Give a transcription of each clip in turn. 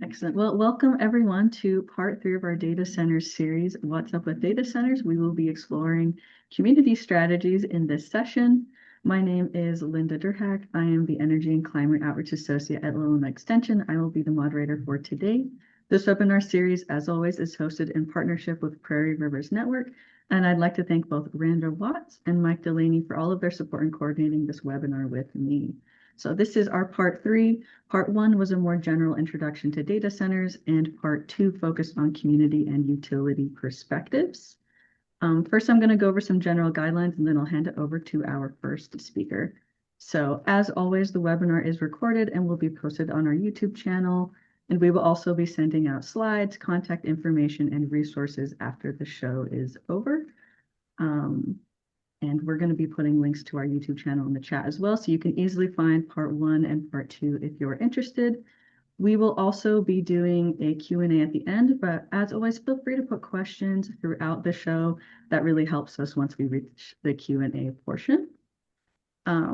Excellent. Well, welcome everyone to part 3 of our data centers series, What's Up with Data Centers? We will be exploring community strategies in this session. My name is Linda Durhack. I am the Energy and Climate Outreach Associate at Illinois Extension. I will be the moderator for today. This webinar series, as always, is hosted in partnership with Prairie Rivers Network, and I'd like to thank both Randa Watts and Mike Delaney for all of their support in coordinating this webinar with me. So this is our part 3. Part 1 was a more general introduction to data centers, and part 2 focused on community and utility perspectives. First, I'm going to go over some general guidelines, and then I'll hand it over to our first speaker. So as always, the webinar is recorded and will be posted on our YouTube channel, and we will also be sending out slides, contact information, and resources after the show is over. And we're going to be putting links to our YouTube channel in the chat as well, so you can easily find part 1 and part 2 if you're interested. We will also be doing a Q&A at the end, but as always, feel free to put questions throughout the show. That really helps us once we reach the Q&A portion. I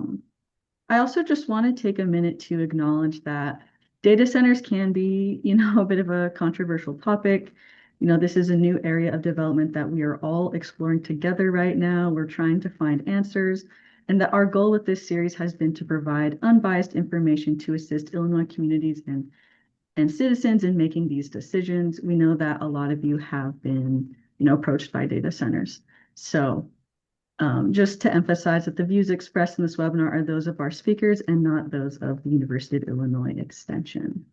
also just want to take a minute to acknowledge that data centers can be, a bit of a controversial topic. This is a new area of development that we are all exploring together right now. We're trying to find answers, and that our goal with this series has been to provide unbiased information to assist Illinois communities and citizens in making these decisions. We know that a lot of you have been, approached by data centers. So just to emphasize that the views expressed in this webinar are those of our speakers and not those of the University of Illinois Extension.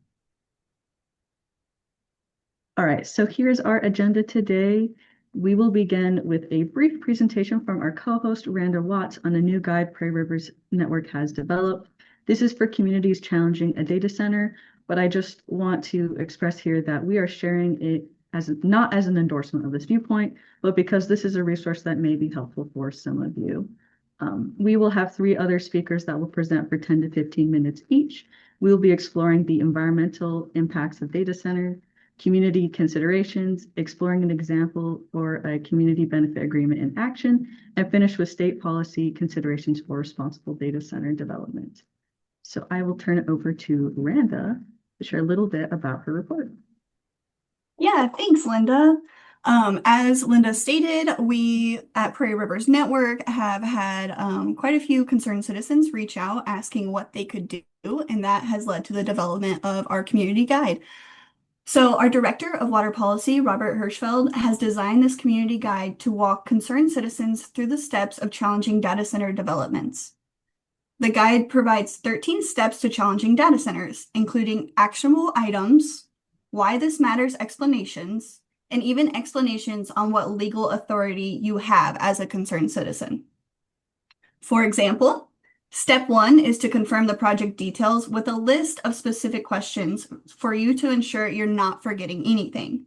All right, so here's our agenda today. We will begin with a brief presentation from our co-host, Randa Watts, on a new guide Prairie Rivers Network has developed. This is for communities challenging a data center, but I just want to express here that we are sharing it not as an endorsement of this viewpoint, but because this is a resource that may be helpful for some of you. We will have 3 other speakers that will present for 10 to 15 minutes each. We will be exploring the environmental impacts of data center, community considerations, exploring an example for a community benefit agreement in action, and finish with state policy considerations for responsible data center development. So I will turn it over to Randa to share a little bit about her report. Yeah, thanks, Linda. As Linda stated, we at Prairie Rivers Network have had quite a few concerned citizens reach out asking what they could do, and that has led to the development of our community guide. So our Director of Water Policy, Robert Hirschfeld, has designed this community guide to walk concerned citizens through the steps of challenging data center developments. The guide provides 13 steps to challenging data centers, including actionable items, why this matters explanations, and even explanations on what legal authority you have as a concerned citizen. For example, Step 1 is to confirm the project details with a list of specific questions for you to ensure you're not forgetting anything.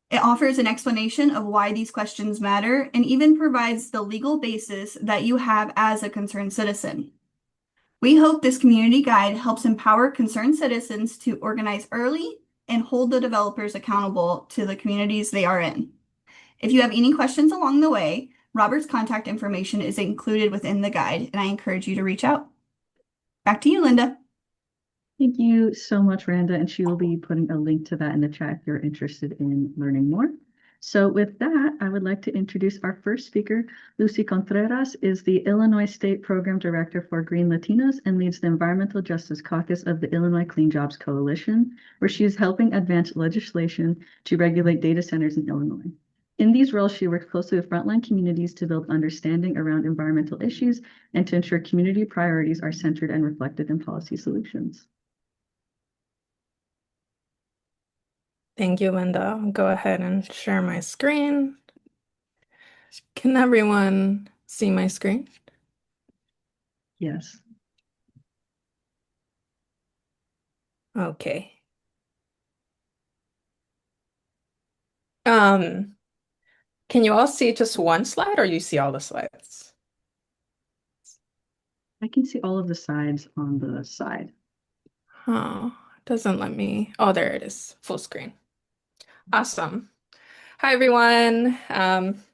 It offers an explanation of why these questions matter and even provides the legal basis that you have as a concerned citizen. We hope this community guide helps empower concerned citizens to organize early and hold the developers accountable to the communities they are in. If you have any questions along the way, Robert's contact information is included within the guide, and I encourage you to reach out. Back to you, Linda. Thank you so much, Randa, and she will be putting a link to that in the chat if you're interested in learning more. So with that, I would like to introduce our first speaker. Lucy Contreras is the Illinois State Program Director for Green Latinos and leads the Environmental Justice Caucus of the Illinois Clean Jobs Coalition, where she is helping advance legislation to regulate data centers in Illinois. In these roles, she works closely with frontline communities to build understanding around environmental issues and to ensure community priorities are centered and reflected in policy solutions. Thank you, Linda. I'll go ahead and share my screen. Can everyone see my screen? Yes. Okay. Can you all see just one slide or you see all the slides? I can see all of the sides on the side. Oh, it doesn't let me. Oh, there it is. Full screen. Awesome. Hi, everyone.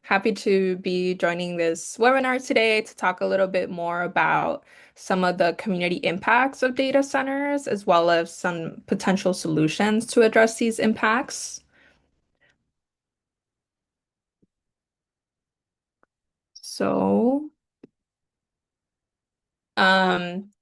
Happy to be joining this webinar today to talk a little bit more about some of the community impacts of data centers, as well as some potential solutions to address these impacts. So,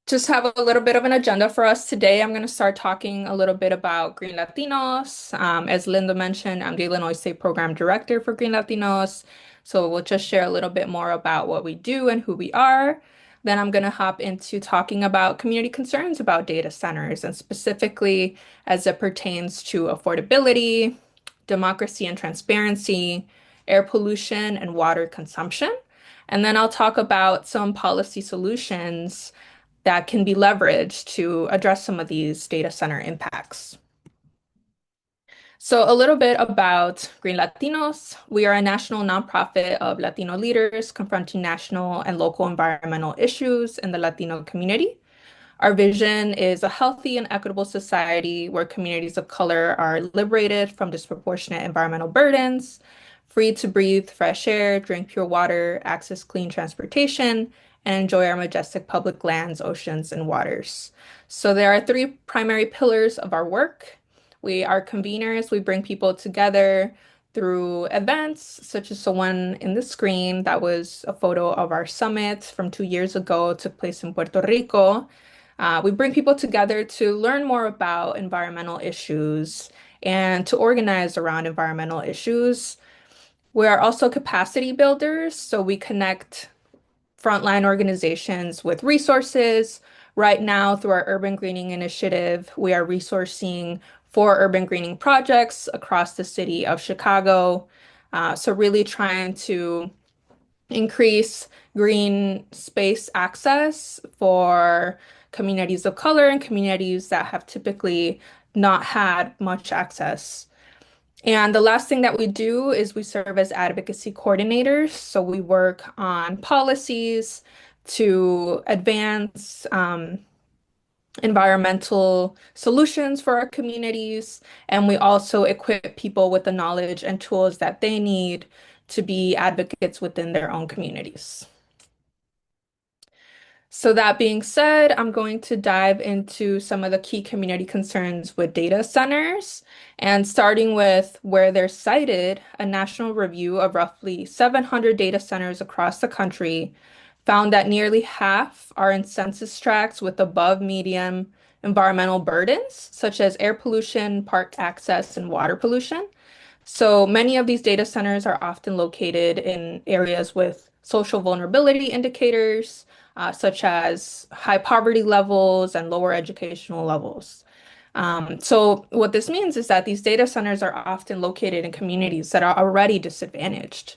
just have a little bit of an agenda for us today. I'm going to start talking a little bit about Green Latinos. As Linda mentioned, I'm the Illinois State Program Director for Green Latinos. So we'll just share a little bit more about what we do and who we are. Then I'm going to hop into talking about community concerns about data centers, and specifically as it pertains to affordability, democracy and transparency, air pollution, and water consumption. And then I'll talk about some policy solutions that can be leveraged to address some of these data center impacts. So, a little bit about Green Latinos. We are a national nonprofit of Latino leaders confronting national and local environmental issues in the Latino community. Our vision is a healthy and equitable society where communities of color are liberated from disproportionate environmental burdens, free to breathe fresh air, drink pure water, access clean transportation, and enjoy our majestic public lands, oceans, and waters. So there are three primary pillars of our work. We are conveners. We bring people together through events, such as the one in the screen that was a photo of our summit from 2 years ago, took place in Puerto Rico. We bring people together to learn more about environmental issues and to organize around environmental issues. We are also capacity builders, so we connect frontline organizations with resources. Right now, through our Urban Greening Initiative, we are resourcing 4 urban greening projects across the city of Chicago. So, really trying to increase green space access for communities of color and communities that have typically not had much access. And the last thing that we do is we serve as advocacy coordinators. So we work on policies to advance environmental solutions for our communities. And we also equip people with the knowledge and tools that they need to be advocates within their own communities. So that being said, I'm going to dive into some of the key community concerns with data centers. And starting with where they're sited, a national review of roughly 700 data centers across the country found that nearly half are in census tracts with above medium environmental burdens, such as air pollution, park access, and water pollution. So many of these data centers are often located in areas with social vulnerability indicators, such as high poverty levels and lower educational levels. So what this means is that these data centers are often located in communities that are already disadvantaged.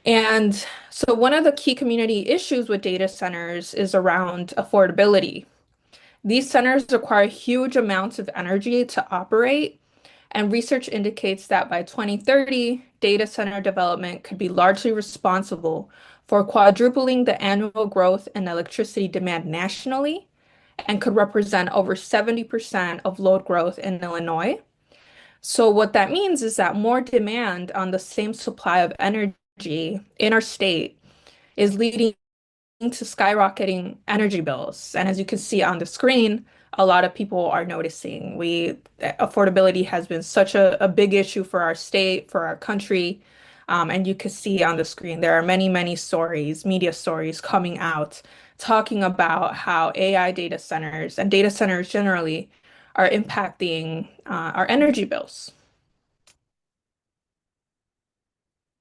And so one of the key community issues with data centers is around affordability. These centers require huge amounts of energy to operate, and research indicates that by 2030, data center development could be largely responsible for quadrupling the annual growth in electricity demand nationally and could represent over 70% of load growth in Illinois. So, what that means is that more demand on the same supply of energy in our state is leading to skyrocketing energy bills. And as you can see on the screen, a lot of people are noticing affordability has been such a big issue for our state, for our country. And you can see on the screen, there are many, many stories, media stories coming out talking about how AI data centers and data centers generally are impacting our energy bills.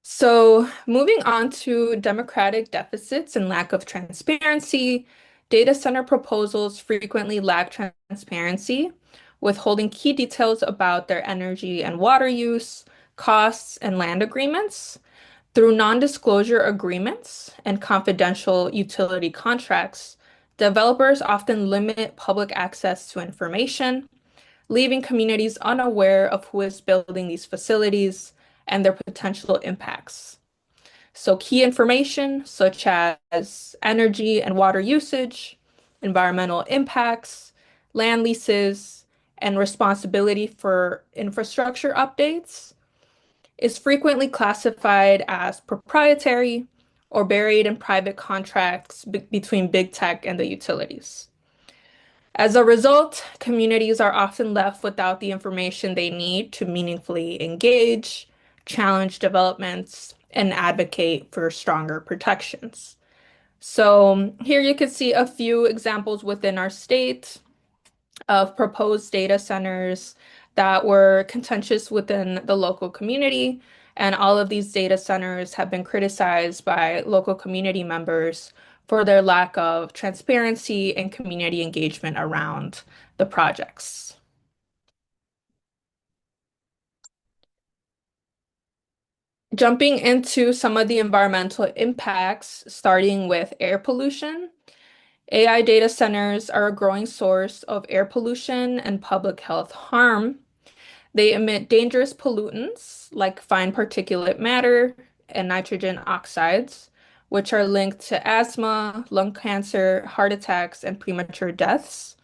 So, moving on to democratic deficits and lack of transparency, data center proposals frequently lack transparency, withholding key details about their energy and water use, costs, and land agreements. Through non-disclosure agreements and confidential utility contracts, developers often limit public access to information, leaving communities unaware of who is building these facilities and their potential impacts. So, key information such as energy and water usage, environmental impacts, land leases, and responsibility for infrastructure updates is frequently classified as proprietary or buried in private contracts between big tech and the utilities. As a result, communities are often left without the information they need to meaningfully engage, challenge developments, and advocate for stronger protections. So here you can see a few examples within our state of proposed data centers that were contentious within the local community. And all of these data centers have been criticized by local community members for their lack of transparency and community engagement around the projects. Jumping into some of the environmental impacts, starting with air pollution. AI data centers are a growing source of air pollution and public health harm. They emit dangerous pollutants like fine particulate matter and nitrogen oxides, which are linked to asthma, lung cancer, heart attacks, and premature deaths.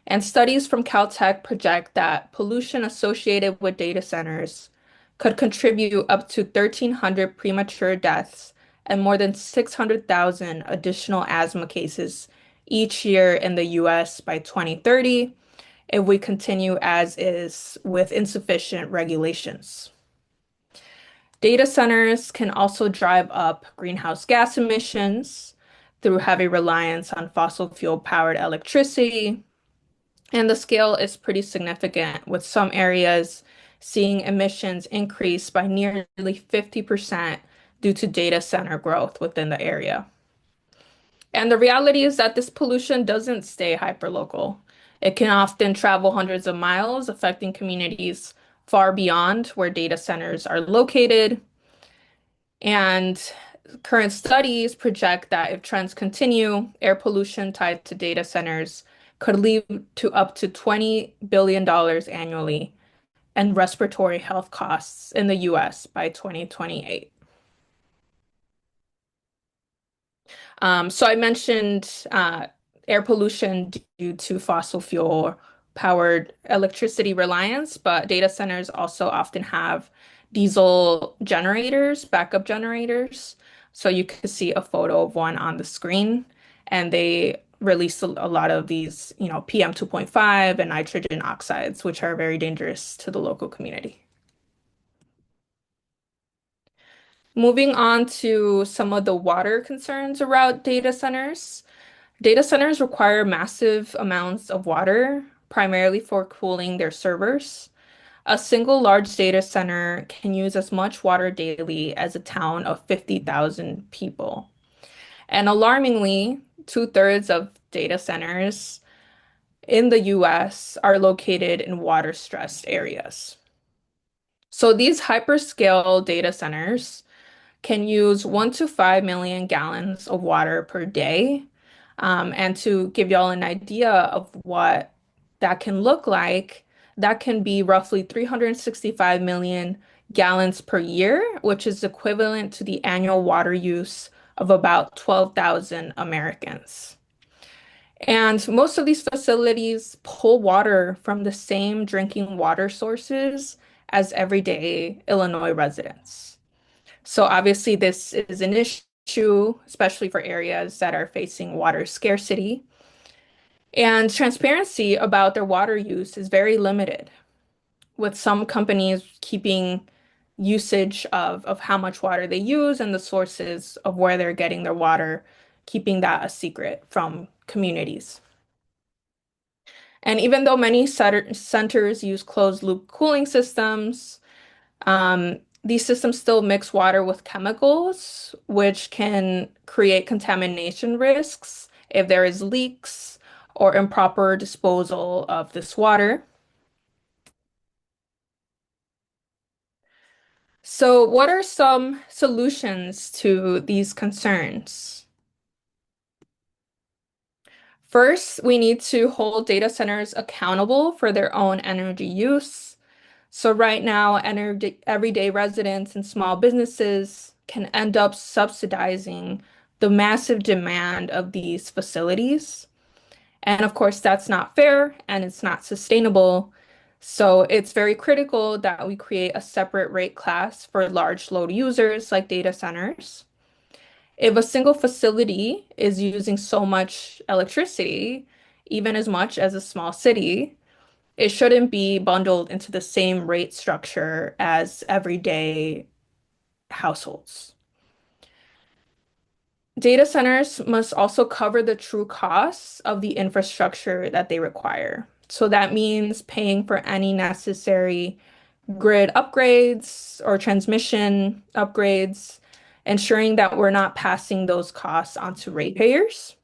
And studies from Caltech project that pollution associated with data centers could contribute up to 1,300 premature deaths and more than 600,000 additional asthma cases each year in the US by 2030 if we continue as is with insufficient regulations. Data centers can also drive up greenhouse gas emissions through heavy reliance on fossil fuel powered electricity. And the scale is pretty significant, with some areas seeing emissions increase by nearly 50% due to data center growth within the area. And the reality is that this pollution doesn't stay hyperlocal. It can often travel hundreds of miles, affecting communities far beyond where data centers are located. And current studies project that if trends continue, air pollution tied to data centers could lead to up to $20 billion annually and respiratory health costs in the US by 2028. So I mentioned air pollution due to fossil fuel powered electricity reliance, but data centers also often have diesel generators, backup generators. So you can see a photo of one on the screen, and they release a lot of these, PM 2.5 and nitrogen oxides, which are very dangerous to the local community. Moving on to some of the water concerns around data centers. Data centers require massive amounts of water, primarily for cooling their servers. A single large data center can use as much water daily as a town of 50,000 people. And alarmingly, two-thirds of data centers in the US are located in water-stressed areas. So these hyperscale data centers can use 1 to 5 million gallons of water per day. And to give y'all an idea of what that can look like, that can be roughly 365 million gallons per year, which is equivalent to the annual water use of about 12,000 Americans. And most of these facilities pull water from the same drinking water sources as everyday Illinois residents. So obviously this is an issue, especially for areas that are facing water scarcity. And transparency about their water use is very limited, with some companies keeping usage of how much water they use and the sources of where they're getting their water, keeping that a secret from communities. And even though many centers use closed loop cooling systems, these systems still mix water with chemicals, which can create contamination risks if there is leaks or improper disposal of this water. So, what are some solutions to these concerns? First, we need to hold data centers accountable for their own energy use. So right now, everyday residents and small businesses can end up subsidizing the massive demand of these facilities. And of course, that's not fair and it's not sustainable. So it's very critical that we create a separate rate class for large load users like data centers. If a single facility is using so much electricity, even as much as a small city, it shouldn't be bundled into the same rate structure as everyday households. Data centers must also cover the true costs of the infrastructure that they require. So that means paying for any necessary grid upgrades or transmission upgrades, ensuring that we're not passing those costs onto ratepayers.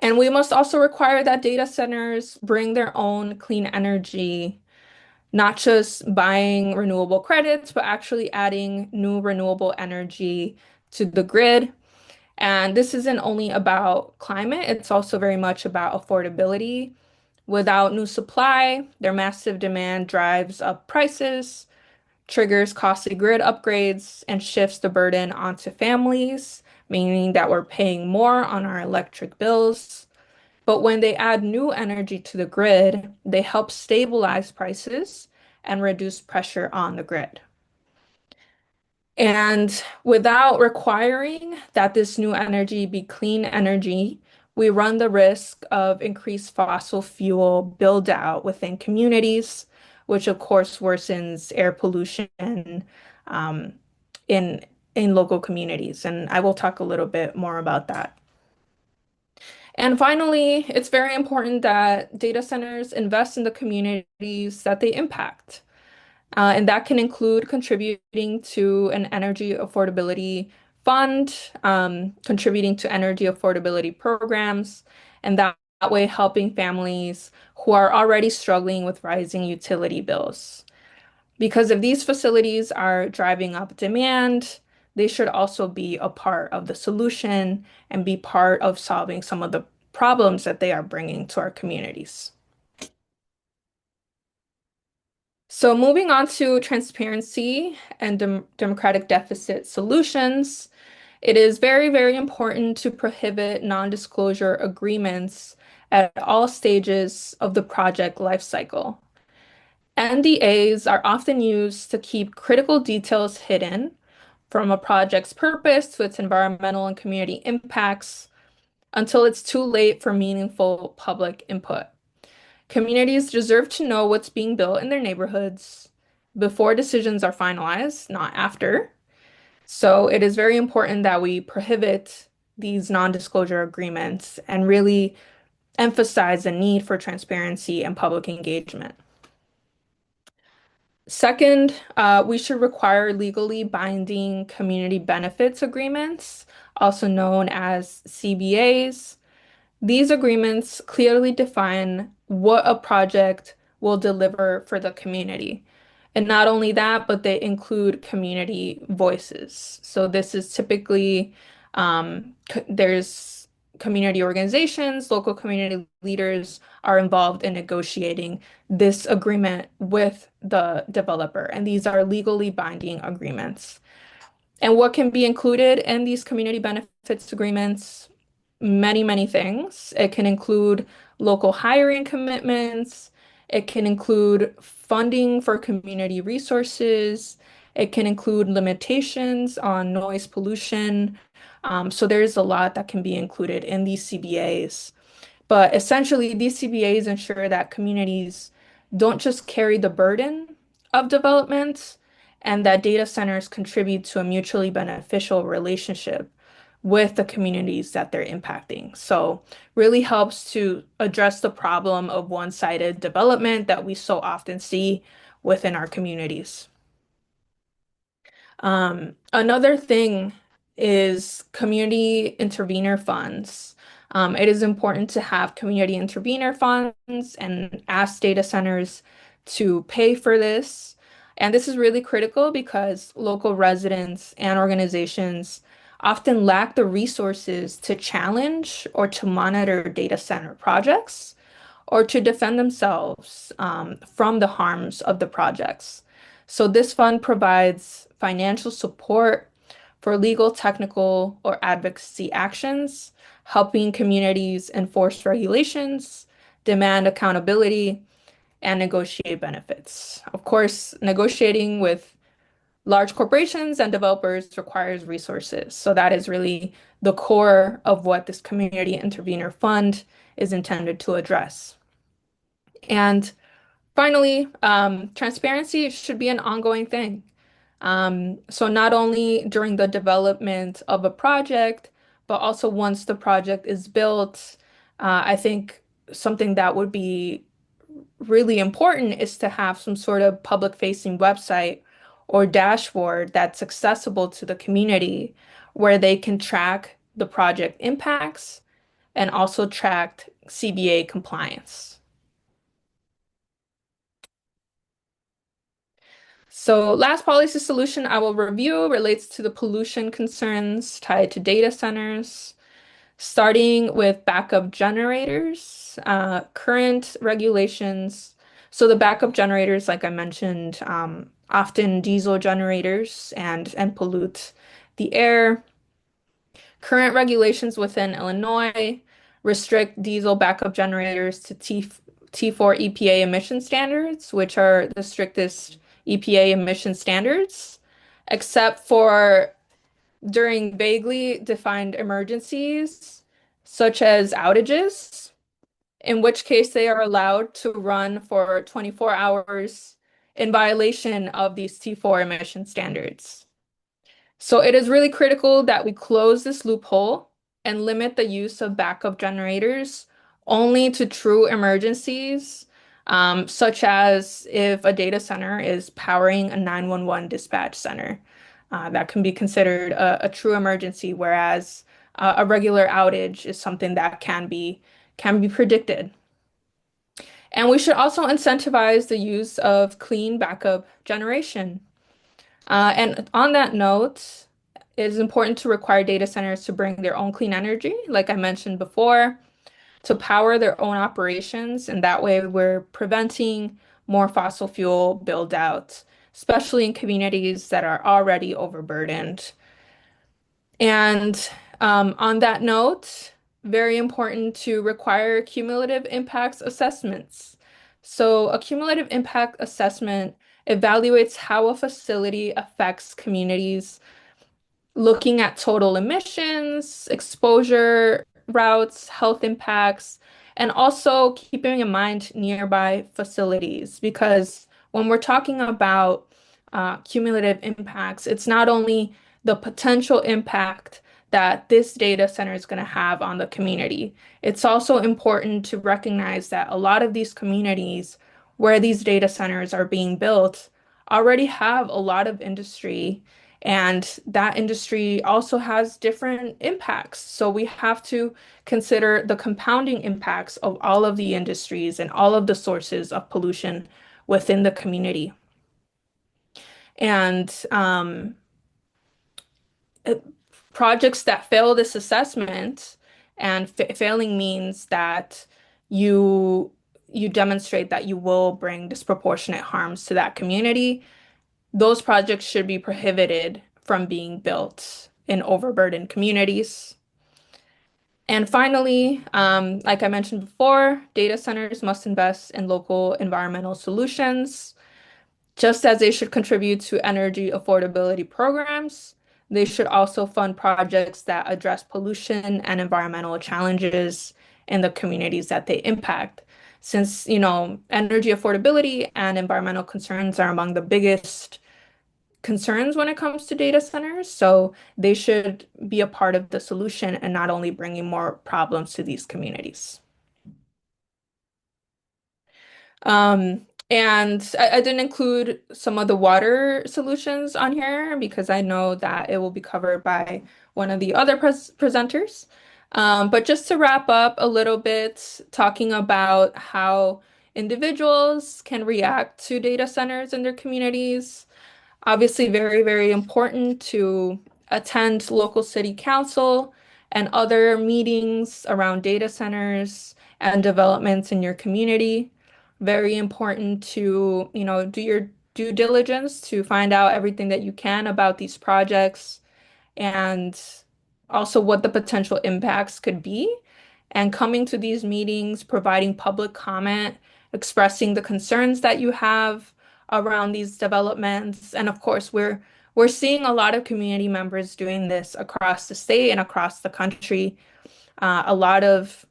And we must also require that data centers bring their own clean energy, not just buying renewable credits, but actually adding new renewable energy to the grid. And this isn't only about climate, it's also very much about affordability. Without new supply, their massive demand drives up prices, triggers costly grid upgrades, and shifts the burden onto families, meaning that we're paying more on our electric bills. But when they add new energy to the grid, they help stabilize prices and reduce pressure on the grid. And without requiring that this new energy be clean energy, we run the risk of increased fossil fuel build out within communities, which of course worsens air pollution um, in in local communities. And I will talk a little bit more about that. And finally, it's very important that data centers invest in the communities that they impact. And that can include contributing to an energy affordability fund, contributing to energy affordability programs, and that way helping families who are already struggling with rising utility bills. Because if these facilities are driving up demand, they should also be a part of the solution and be part of solving some of the problems that they are bringing to our communities. So moving on to transparency and democratic deficit solutions, it is very, very important to prohibit non-disclosure agreements at all stages of the project lifecycle. NDAs are often used to keep critical details hidden, from a project's purpose to its environmental and community impacts, until it's too late for meaningful public input. Communities deserve to know what's being built in their neighborhoods before decisions are finalized, not after. So it is very important that we prohibit these non-disclosure agreements and really emphasize the need for transparency and public engagement. Second, we should require legally binding community benefits agreements, also known as CBAs. These agreements clearly define what a project will deliver for the community. And not only that, but they include community voices. So this is typically, there's community organizations, local community leaders are involved in negotiating this agreement with the developer. And these are legally binding agreements. And what can be included in these community benefits agreements? Many, many things. It can include local hiring commitments. It can include funding for community resources. It can include limitations on noise pollution. So there's a lot that can be included in these CBAs. But essentially, these CBAs ensure that communities don't just carry the burden of development and that data centers contribute to a mutually beneficial relationship with the communities that they're impacting. So really helps to address the problem of one-sided development that we so often see within our communities. Another thing is community intervenor funds. It is important to have community intervenor funds and ask data centers to pay for this. And this is really critical because local residents and organizations often lack the resources to challenge or to monitor data center projects or to defend themselves from the harms of the projects. So this fund provides financial support for legal, technical, or advocacy actions, helping communities enforce regulations, demand accountability, and negotiate benefits. Of course, negotiating with large corporations and developers requires resources. So that is really the core of what this Community Intervenor Fund is intended to address. And finally, transparency should be an ongoing thing. So not only during the development of a project, but also once the project is built, I think something that would be really important is to have some sort of public-facing website or dashboard that's accessible to the community where they can track the project impacts and also track CBA compliance. So last policy solution I will review relates to the pollution concerns tied to data centers, starting with backup generators, current regulations. So the backup generators, like I mentioned, often diesel generators and pollute the air. Current regulations within Illinois restrict diesel backup generators to T4 EPA emission standards, which are the strictest EPA emission standards, except for during vaguely defined emergencies, such as outages, in which case they are allowed to run for 24 hours in violation of these T4 emission standards. So it is really critical that we close this loophole and limit the use of backup generators only to true emergencies, such as if a data center is powering a 911 dispatch center. That can be considered a true emergency, whereas a regular outage is something that can be predicted. And we should also incentivize the use of clean backup generation. And on that note, it is important to require data centers to bring their own clean energy, like I mentioned before, to power their own operations. And that way, we're preventing more fossil fuel build out, especially in communities that are already overburdened. And on that note, very important to require cumulative impacts assessments. So, a cumulative impact assessment evaluates how a facility affects communities, looking at total emissions, exposure routes, health impacts, and also keeping in mind nearby facilities. Because when we're talking about cumulative impacts, it's not only the potential impact that this data center is going to have on the community. It's also important to recognize that a lot of these communities where these data centers are being built already have a lot of industry, and that industry also has different impacts. So we have to consider the compounding impacts of all of the industries and all of the sources of pollution within the community. And projects that fail this assessment, and failing means that you you demonstrate that you will bring disproportionate harms to that community. Those projects should be prohibited from being built in overburdened communities. And finally, like I mentioned before, data centers must invest in local environmental solutions. Just as they should contribute to energy affordability programs, they should also fund projects that address pollution and environmental challenges in the communities that they impact. Since, energy affordability and environmental concerns are among the biggest concerns when it comes to data centers, so they should be a part of the solution and not only bringing more problems to these communities. And I didn't include some of the water solutions on here because I know that it will be covered by one of the other presenters. But just to wrap up a little bit, talking about how individuals can react to data centers in their communities. Obviously, very, very important to attend local city council and other meetings around data centers and developments in your community. Very important to, do your due diligence to find out everything that you can about these projects and also what the potential impacts could be. and coming to these meetings, providing public comment, expressing the concerns that you have around these developments. And of course, we're seeing a lot of community members doing this across the state and across the country. A lot of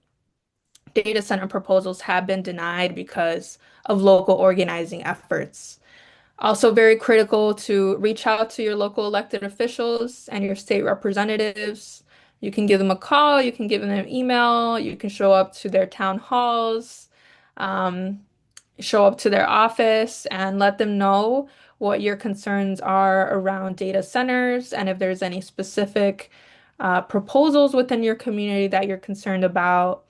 data center proposals have been denied because of local organizing efforts. Also, very critical to reach out to your local elected officials and your state representatives. You can give them a call, you can give them an email, you can show up to their town halls, um, show up to their office and let them know what your concerns are around data centers and if there's any specific proposals within your community that you're concerned about.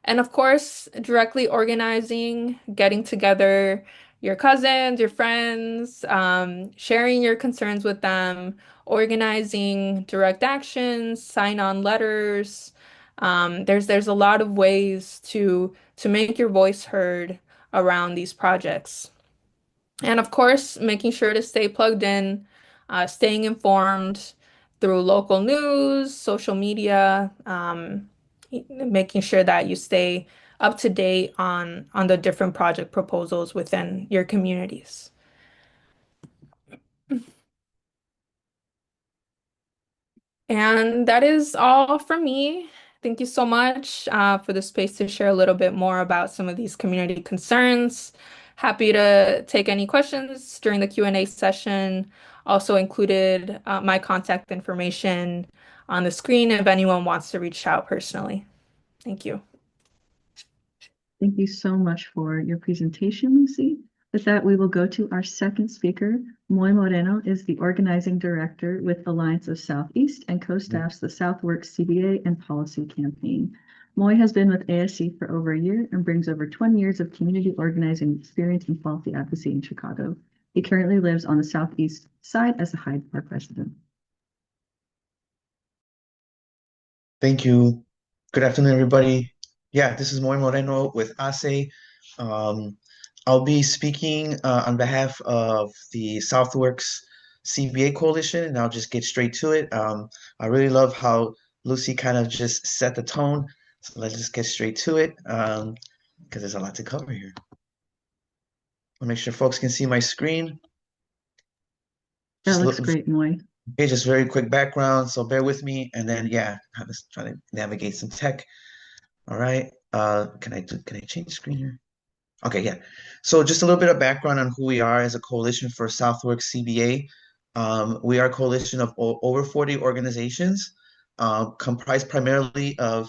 And of course, directly organizing, getting together your cousins, your friends, sharing your concerns with them, organizing direct actions, sign on letters. There's a lot of ways to make your voice heard around these projects. And of course, making sure to stay plugged in, staying informed through local news, social media, making sure that you stay up to date on the different project proposals within your communities. And that is all from me. Thank you so much for the space to share a little bit more about some of these community concerns. Happy to take any questions during the Q&A session. Also included my contact information on the screen if anyone wants to reach out personally. Thank you. Thank you so much for your presentation, Lucy. With that, we will go to our second speaker. Moy Moreno is the organizing director with Alliance of Southeast and co-staffs the Southworks CBA and policy campaign. Moy has been with ASC for over a year and brings over 20 years of community organizing experience and policy advocacy in Chicago. He currently lives on the southeast side as a Hyde Park resident. Thank you. Good afternoon, everybody. Yeah, this is Moy Moreno with ASE. I'll be speaking on behalf of the Southworks CBA Coalition, and I'll just get straight to it. I really love how Lucy kind of just set the tone. So let's just get straight to it because there's a lot to cover here. I'll make sure folks can see my screen. That looks great, Moy. Okay, just very quick background, so bear with me, and then yeah, I'm just trying to navigate some tech. All right, can I change the screen here? Okay, yeah. So just a little bit of background on who we are as a coalition for Southworks CBA. We are a coalition of over 40 organizations, composed primarily of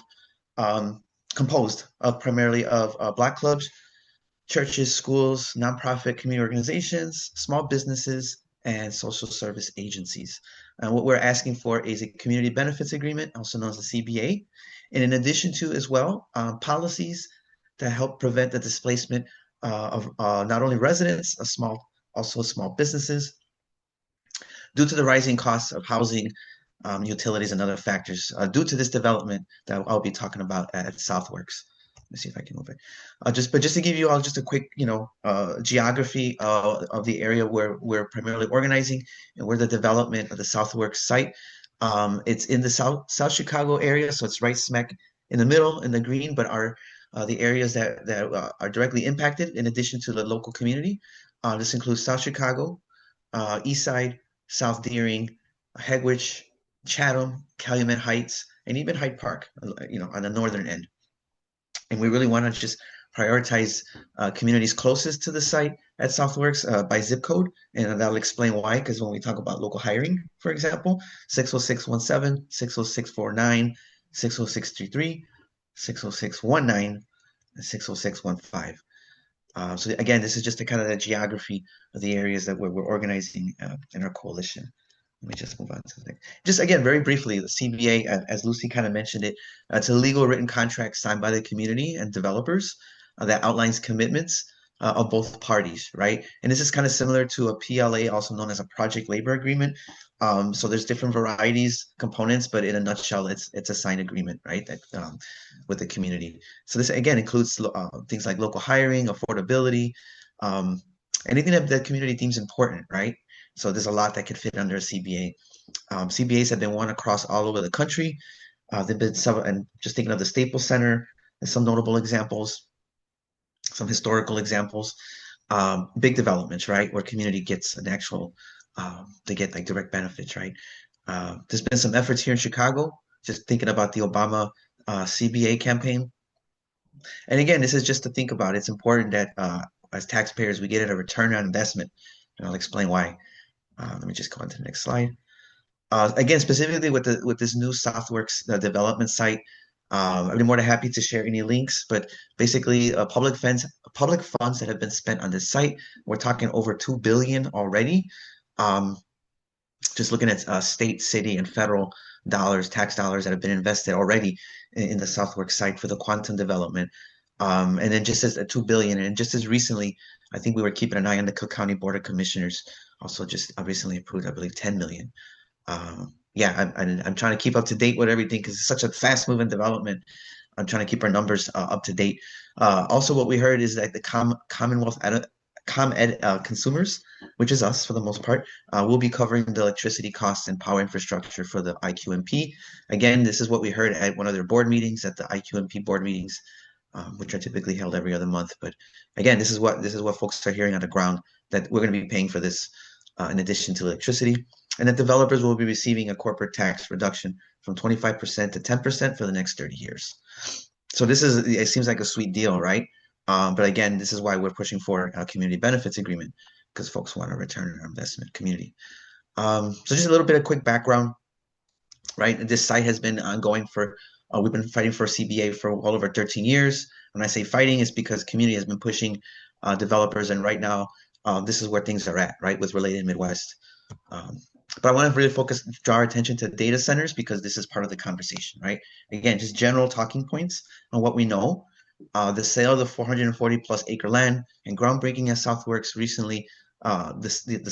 Black clubs, churches, schools, nonprofit community organizations, small businesses, and social service agencies. And what we're asking for is a community benefits agreement, also known as the CBA. And in addition to as well, policies that help prevent the displacement of not only residents, also small businesses, due to the rising costs of housing, utilities, and other factors, due to this development that I'll be talking about at Southworks. Let me see if I can move it. Just to give you all just a quick, geography of the area where we're primarily organizing and where the development of the Southworks site. It's in the South Chicago area, so it's right smack in the middle in the green, but the areas that are directly impacted in addition to the local community. This includes South Chicago, East Side, South Deering, Hegwich, Chatham, Calumet Heights, and even Hyde Park, on the northern end. And we really want to just prioritize communities closest to the site at Southworks by zip code. And that'll explain why, because when we talk about local hiring, for example, 60617, 60649, 60633, 60619, and 60615. So again, this is just a kind of the geography of the areas that we're organizing in our coalition. Let me just move on to the next. Just again, very briefly, the CBA, as Lucy kind of mentioned it, it's a legal written contract signed by the community and developers that outlines commitments of both parties, right? And this is kind of similar to a PLA, also known as a project labor agreement. So there's different varieties, components, but in a nutshell, it's a signed agreement, right? That with the community. So this again includes things like local hiring, affordability, anything that the community deems important, right? So there's a lot that could fit under a CBA. CBAs have been won across all over the country. There've been some, and just thinking of the Staples Center and some notable examples, some historical examples, big developments, right, where community gets an actual, they get like direct benefits, right? There's been some efforts here in Chicago, just thinking about the Obama CBA campaign. And again, this is just to think about. It's important that as taxpayers, we get a return on investment. And I'll explain why. Let me just go on to the next slide. Again, specifically with this new Southworks development site, I'd be more than happy to share any links. But basically, public funds that have been spent on this site. We're talking over $2 billion already. Just looking at state, city, and federal dollars, tax dollars that have been invested already in the Southworks site for the quantum development. And then just as $2 billion, and just as recently, I think we were keeping an eye on the Cook County Board of Commissioners, also just recently approved, I believe, 10 million. Yeah, I'm trying to keep up to date with everything because it's such a fast moving development. I'm trying to keep our numbers up to date. Also, what we heard is that the Commonwealth ComEd consumers, which is us for the most part, will be covering the electricity costs and power infrastructure for the IQMP. Again, this is what we heard at one of their board meetings, at the IQMP board meetings, which are typically held every other month. But again, this is what folks are hearing on the ground, that we're going to be paying for this in addition to electricity, and that developers will be receiving a corporate tax reduction from 25% to 10% for the next 30 years. So it seems like a sweet deal, right? But again, this is why we're pushing for a community benefits agreement, because folks want a return on investment community. So just a little bit of quick background, right? This site has been ongoing for, we've been fighting for CBA for well over 13 years. When I say fighting, it's because community has been pushing developers, and right now, this is where things are at, right, with Related Midwest. But I want to really draw our attention to data centers, because this is part of the conversation, right? Again, just general talking points on what we know. The sale of the 440 plus acre land and groundbreaking at Southworks recently. The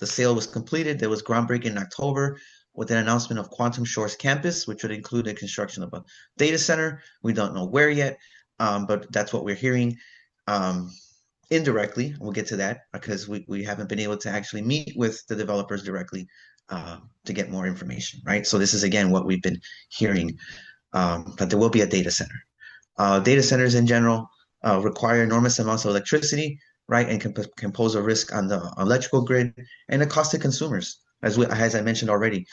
sale was completed. There was groundbreaking in October with an announcement of Quantum Shores campus, which would include the construction of a data center. We don't know where yet, but that's what we're hearing. Indirectly, we'll get to that, because we haven't been able to actually meet with the developers directly to get more information, right? So this is, again, what we've been hearing, that there will be a data center. Data centers in general require enormous amounts of electricity, right, and can pose a risk on the electrical grid and a cost to consumers, as I mentioned already.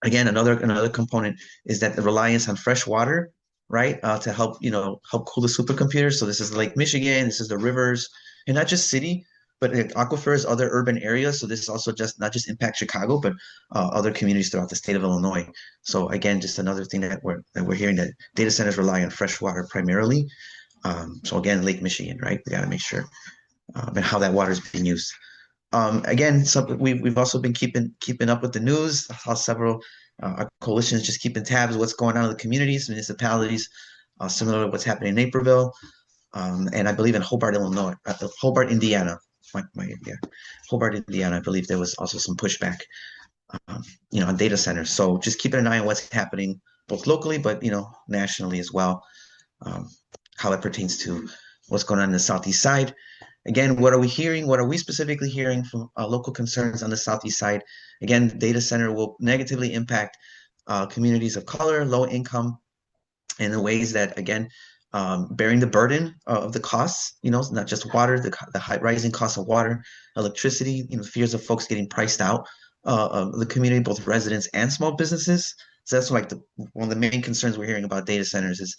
Again, another component is that the reliance on fresh water, right, to help cool the supercomputers. So this is Lake Michigan, this is the rivers, and not just city, but aquifers, other urban areas. So this is also not just impact Chicago, but other communities throughout the state of Illinois. So again, just another thing that we're hearing, that data centers rely on fresh water primarily. So again, Lake Michigan, right? We got to make sure and how that water is being used. Again, we've also been keeping up with the news, how several coalitions just keeping tabs of what's going on in the communities, municipalities, similar to what's happening in Naperville, and I believe in Hobart, Illinois, Hobart, Indiana. Hobart, Indiana. I believe there was also some pushback, on data centers. So just keeping an eye on what's happening both locally, but nationally as well, how it pertains to what's going on in the Southeast side. Again, what are we hearing? What are we specifically hearing from local concerns on the Southeast side? Again, data center will negatively impact communities of color, low income, in the ways that, again, bearing the burden of the costs, not just water, the high rising cost of water, electricity, fears of folks getting priced out of the community, both residents and small businesses. So that's like one of the main concerns we're hearing about data centers is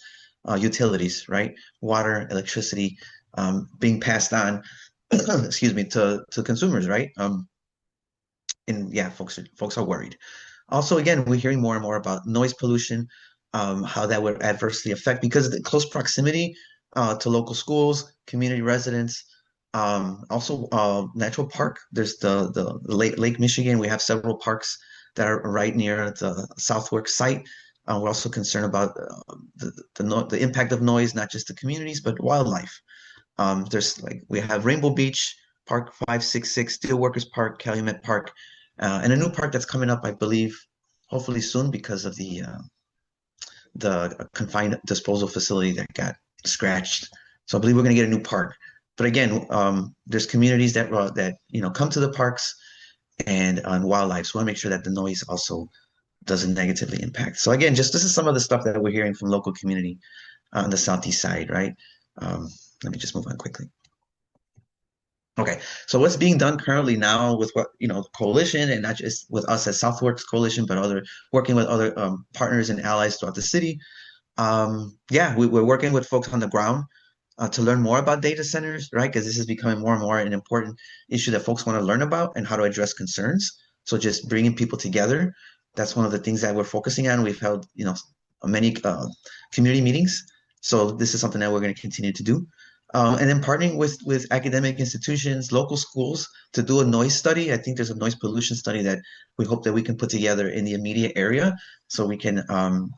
utilities, right? Water, electricity, being passed on, excuse me, to consumers, right? And yeah, folks are worried. Also, again, we're hearing more and more about noise pollution, how that would adversely affect, because of the close proximity to local schools, community residents, also natural park. There's the Lake Michigan. We have several parks that are right near the Southworks site. We're also concerned about the impact of noise, not just to communities, but wildlife. We have Rainbow Beach, Park 566, Steelworkers Park, Calumet Park, and a new park that's coming up, I believe, hopefully soon, because of the confined disposal facility that got scratched. So I believe we're going to get a new park. But again, there's communities that come to the parks and on wildlife. So we want to make sure that the noise also doesn't negatively impact. So again, just this is some of the stuff that we're hearing from local community on the southeast side, right? Let me just move on quickly. Okay, so what's being done currently now with what, the coalition, and not just with us as Southworks Coalition, but working with other partners and allies throughout the city. Yeah, we're working with folks on the ground to learn more about data centers, right? Because this is becoming more and more an important issue that folks want to learn about and how to address concerns. So just bringing people together, that's one of the things that we're focusing on. We've held, many community meetings. So this is something that we're going to continue to do. And then partnering with academic institutions, local schools to do a noise study. I think there's a noise pollution study that we hope that we can put together in the immediate area so we can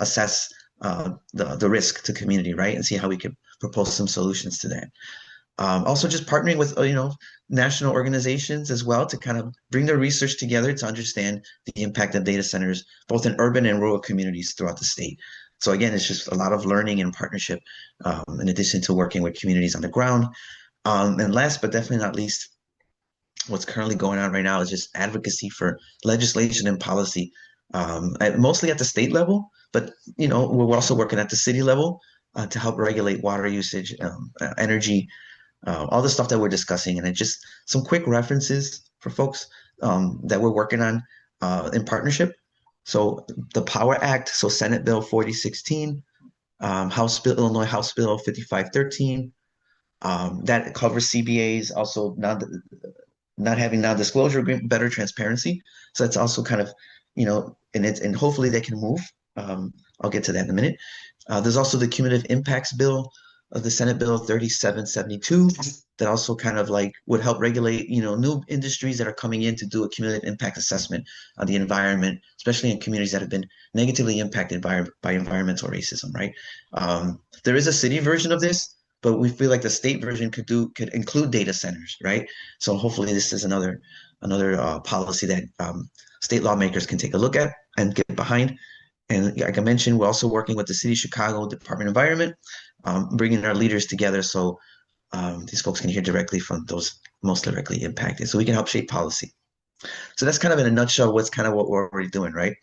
assess the risk to community, right? And see how we can propose some solutions to that. Also just partnering with, national organizations as well to kind of bring their research together to understand the impact of data centers, both in urban and rural communities throughout the state. So again, it's just a lot of learning and partnership in addition to working with communities on the ground. And last but definitely not least, what's currently going on right now is just advocacy for legislation and policy, mostly at the state level, but we're also working at the city level to help regulate water usage, energy, all the stuff that we're discussing. And just some quick references for folks that we're working on in partnership. So the Power Act, so Senate Bill 4016, Illinois House Bill 5513, that covers CBAs, also not having non-disclosure agreement, better transparency. So that's also kind of, and hopefully they can move. I'll get to that in a minute. There's also the Cumulative Impacts Bill of the Senate Bill 3772 that also kind of would help regulate, new industries that are coming in to do a cumulative impact assessment on the environment, especially in communities that have been negatively impacted by environmental racism, right? There is a city version of this, but we feel like the state version could include data centers, right? So hopefully this is another policy that state lawmakers can take a look at and get behind. And like I mentioned, we're also working with the City of Chicago Department of Environment, bringing our leaders together so these folks can hear directly from those most directly impacted, so we can help shape policy. So that's kind of in a nutshell what we're already doing, right?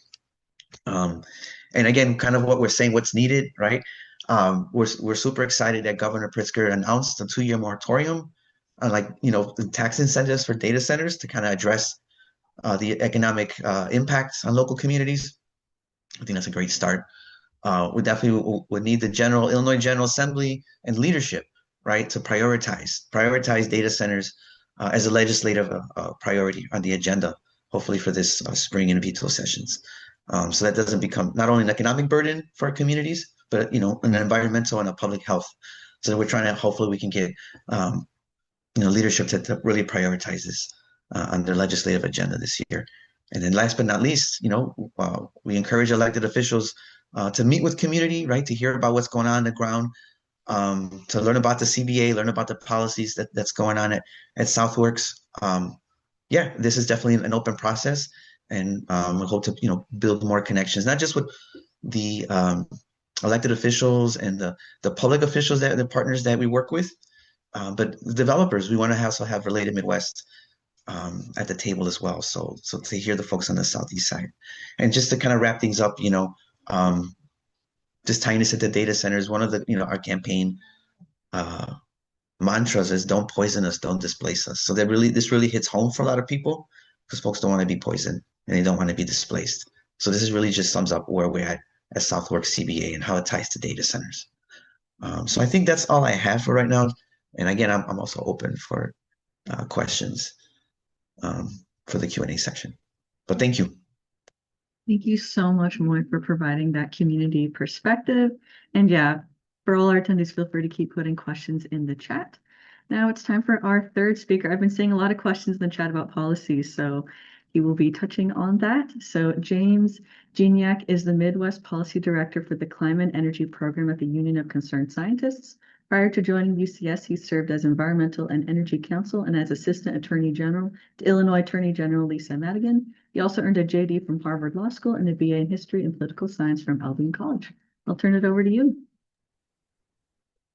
And again, kind of what we're saying, what's needed, right? We're super excited that Governor Pritzker announced a 2-year moratorium on the tax incentives for data centers to kind of address the economic impacts on local communities. I think that's a great start. We definitely would need the Illinois General Assembly and leadership, right, to prioritize data centers as a legislative priority on the agenda, hopefully for this spring and veto sessions. So that doesn't become not only an economic burden for our communities, but an environmental and a public health. So we're trying to hopefully we can get leadership to really prioritize this on their legislative agenda this year. And then last but not least, we encourage elected officials to meet with community, right, to hear about what's going on the ground, to learn about the CBA, learn about the policies that's going on at Southworks. Yeah, this is definitely an open process, and we hope to build more connections, not just with the elected officials and the public officials the partners that we work with, but the developers. We want to also have Related Midwest at the table as well. So to hear the folks on the southeast side, and just to kind of wrap things up, just tying this into data centers. One of the our campaign mantras is "Don't poison us, don't displace us." So this really hits home for a lot of people because folks don't want to be poisoned and they don't want to be displaced. So this is really just sums up where we're at Southworks CBA and how it ties to data centers. So I think that's all I have for right now. And again, I'm also open for questions for the Q&A section. But thank you. Thank you so much, Moy, for providing that community perspective. And yeah, for all our attendees, feel free to keep putting questions in the chat. Now it's time for our third speaker. I've been seeing a lot of questions in the chat about policies, so he will be touching on that. So James Gignac is the Midwest Policy Director for the Climate and Energy Program at the Union of Concerned Scientists. Prior to joining UCS, he served as Environmental and Energy Counsel and as Assistant Attorney General to Illinois Attorney General Lisa Madigan. He also earned a JD from Harvard Law School and a BA in History and Political Science from Albion College. I'll turn it over to you.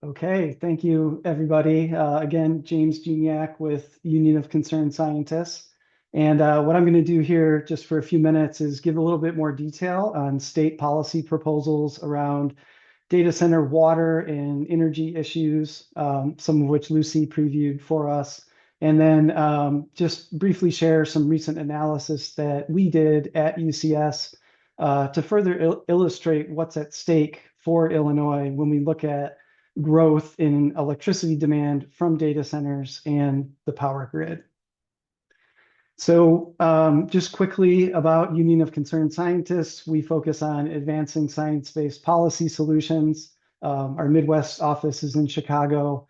Okay, thank you, everybody. Again, James Gignac with Union of Concerned Scientists. And what I'm going to do here just for a few minutes is give a little bit more detail on state policy proposals around data center water and energy issues, some of which Lucy previewed for us. And then just briefly share some recent analysis that we did at UCS to further illustrate what's at stake for Illinois when we look at growth in electricity demand from data centers and the power grid. So just quickly about Union of Concerned Scientists, we focus on advancing science-based policy solutions. Our Midwest office is in Chicago.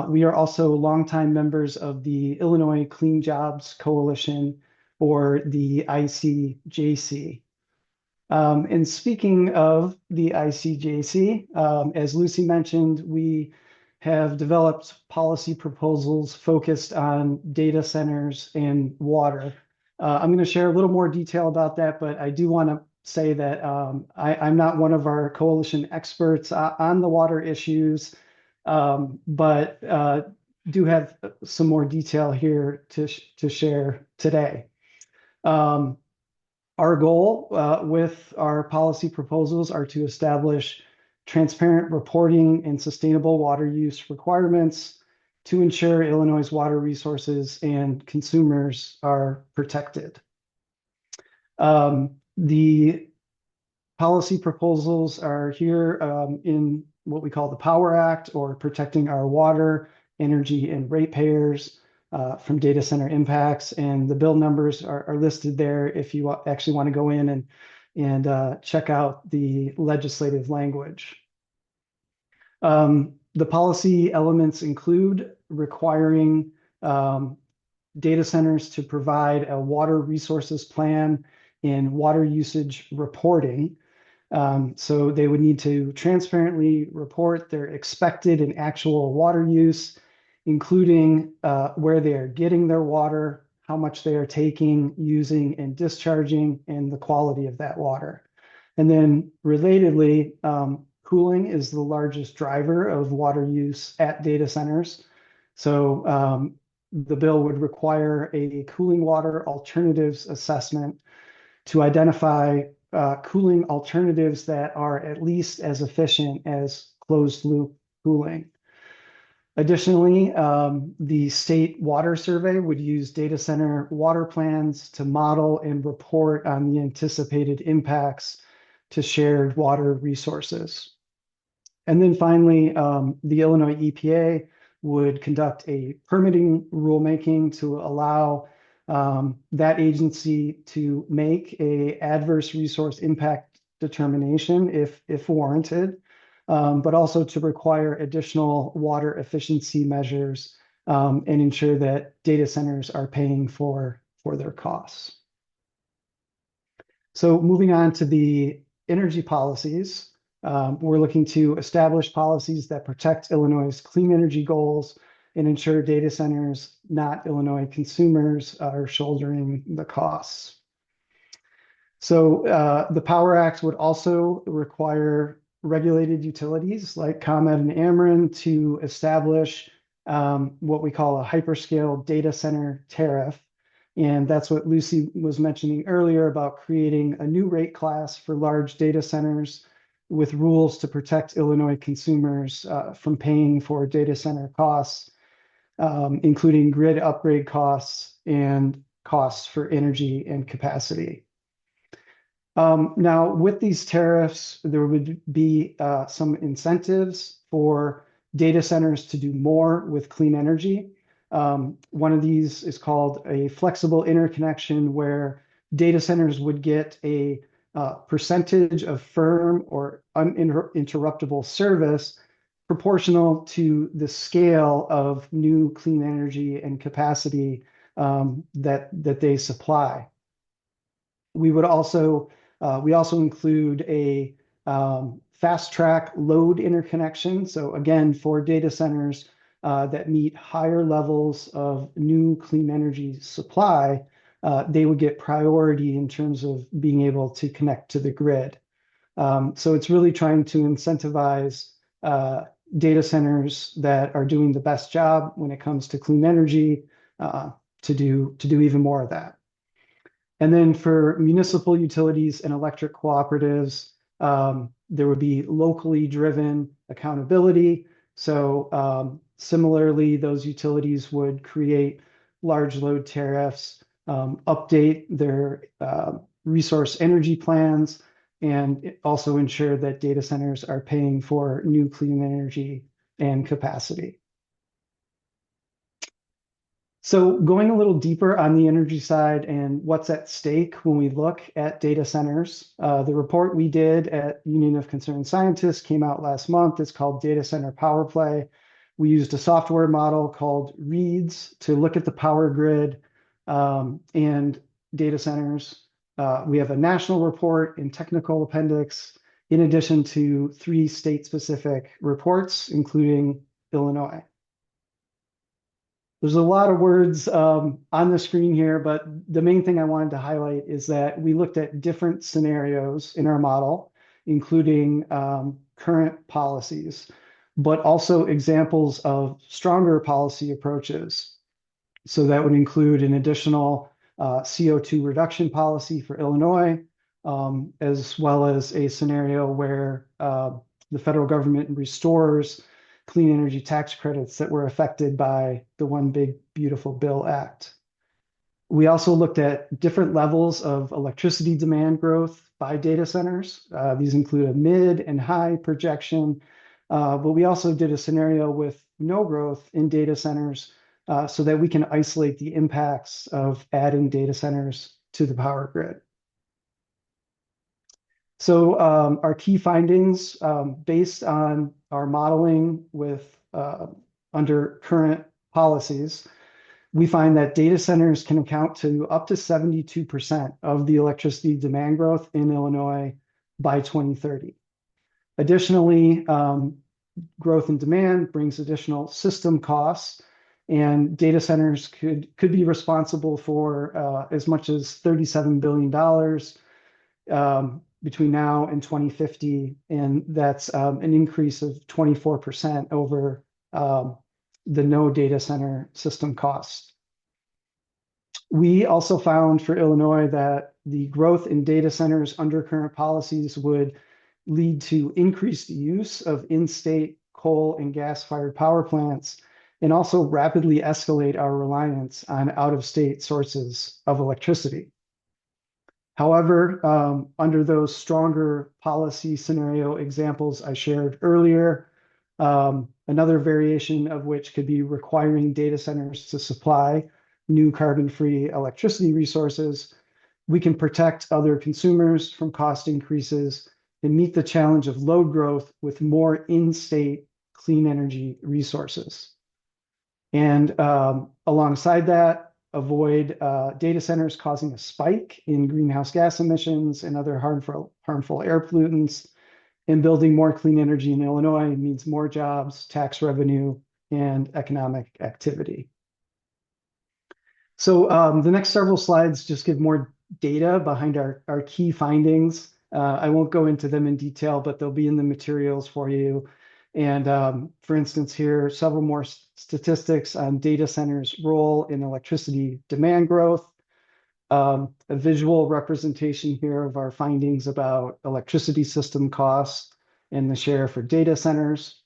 We are also longtime members of the Illinois Clean Jobs Coalition, or the ICJC. And speaking of the ICJC, as Lucy mentioned, we have developed policy proposals focused on data centers and water. I'm going to share a little more detail about that, but I do want to say that I'm not one of our coalition experts on the water issues, but do have some more detail here to share today. Our goal with our policy proposals are to establish transparent reporting and sustainable water use requirements to ensure Illinois' water resources and consumers are protected. The policy proposals are here in what we call the Power Act, or protecting our water, energy, and ratepayers from data center impacts. And the bill numbers are listed there if you actually want to go in and check out the legislative language. The policy elements include requiring data centers to provide a water resources plan and water usage reporting. So they would need to transparently report their expected and actual water use, including where they are getting their water, how much they are taking, using, and discharging, and the quality of that water. And then relatedly, cooling is the largest driver of water use at data centers. So the bill would require a cooling water alternatives assessment to identify cooling alternatives that are at least as efficient as closed loop cooling. Additionally, the State Water Survey would use data center water plans to model and report on the anticipated impacts to shared water resources. And then finally, the Illinois EPA would conduct a permitting rulemaking to allow that agency to make an adverse resource impact determination if warranted, but also to require additional water efficiency measures and ensure that data centers are paying for their costs. So moving on to the energy policies, we're looking to establish policies that protect Illinois' clean energy goals and ensure data centers, not Illinois consumers, are shouldering the costs. So the Power Act would also require regulated utilities like ComEd and Ameren to establish what we call a hyperscale data center tariff. And that's what Lucy was mentioning earlier about creating a new rate class for large data centers with rules to protect Illinois consumers from paying for data center costs, including grid upgrade costs and costs for energy and capacity. Now, with these tariffs, there would be some incentives for data centers to do more with clean energy. One of these is called a flexible interconnection, where data centers would get a percentage of firm or uninterruptible service proportional to the scale of new clean energy and capacity that they supply. We also include a fast track load interconnection. So again, for data centers that meet higher levels of new clean energy supply, they would get priority in terms of being able to connect to the grid. So it's really trying to incentivize data centers that are doing the best job when it comes to clean energy to do even more of that. And then for municipal utilities and electric cooperatives, there would be locally driven accountability. So similarly, those utilities would create large load tariffs, update their resource energy plans, and also ensure that data centers are paying for new clean energy and capacity. So going a little deeper on the energy side and what's at stake when we look at data centers, the report we did at Union of Concerned Scientists came out last month. It's called Data Center Power Play. We used a software model called READS to look at the power grid and data centers. We have a national report and technical appendix, in addition to 3 state-specific reports, including Illinois. There's a lot of words on the screen here, but the main thing I wanted to highlight is that we looked at different scenarios in our model, including current policies, but also examples of stronger policy approaches. So that would include an additional CO2 reduction policy for Illinois, as well as a scenario where the federal government restores clean energy tax credits that were affected by the One Big Beautiful Bill Act. We also looked at different levels of electricity demand growth by data centers. These include a mid and high projection, but we also did a scenario with no growth in data centers so that we can isolate the impacts of adding data centers to the power grid. So our key findings based on our modeling with under current policies, we find that data centers can account to up to 72% of the electricity demand growth in Illinois by 2030. Additionally, growth in demand brings additional system costs, and data centers could be responsible for as much as $37 billion between now and 2050, and that's an increase of 24% over the no data center system cost. We also found for Illinois that the growth in data centers under current policies would lead to increased use of in-state coal and gas-fired power plants, and also rapidly escalate our reliance on out-of-state sources of electricity. However, under those stronger policy scenario examples I shared earlier, another variation of which could be requiring data centers to supply new carbon-free electricity resources, we can protect other consumers from cost increases and meet the challenge of load growth with more in-state clean energy resources. And alongside that, avoid data centers causing a spike in greenhouse gas emissions and other harmful air pollutants. And building more clean energy in Illinois means more jobs, tax revenue, and economic activity. So the next several slides just give more data behind our key findings. I won't go into them in detail, but they'll be in the materials for you. And for instance, here, several more statistics on data centers' role in electricity demand growth, a visual representation here of our findings about electricity system costs and the share for data centers.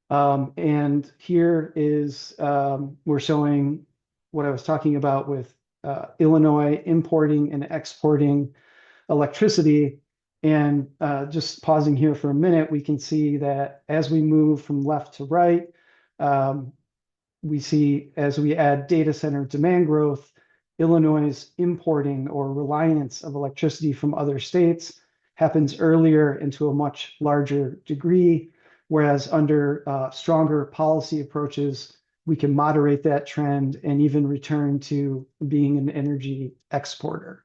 And here is, we're showing what I was talking about with Illinois importing and exporting electricity. And just pausing here for a minute, we can see that as we move from left to right, we see as we add data center demand growth, Illinois' importing or reliance of electricity from other states happens earlier and to a much larger degree, whereas under stronger policy approaches, we can moderate that trend and even return to being an energy exporter.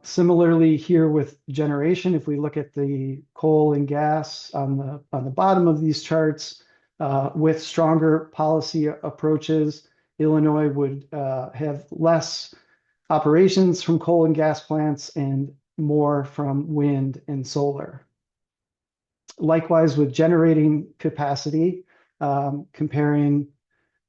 Similarly here with generation, if we look at the coal and gas on the bottom of these charts, with stronger policy approaches, Illinois would have less operations from coal and gas plants and more from wind and solar. Likewise, with generating capacity, comparing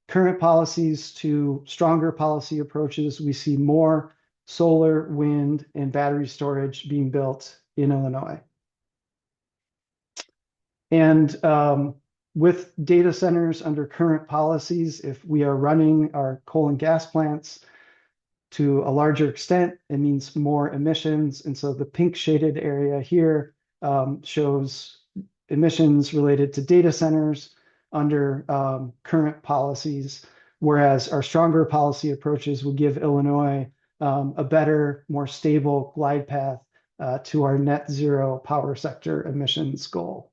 current policies to stronger policy approaches, we see more solar, wind, and battery storage being built in Illinois. And with data centers under current policies, if we are running our coal and gas plants to a larger extent, it means more emissions. And so the pink shaded area here shows emissions related to data centers under current policies, whereas our stronger policy approaches will give Illinois a better, more stable glide path to our net zero power sector emissions goal.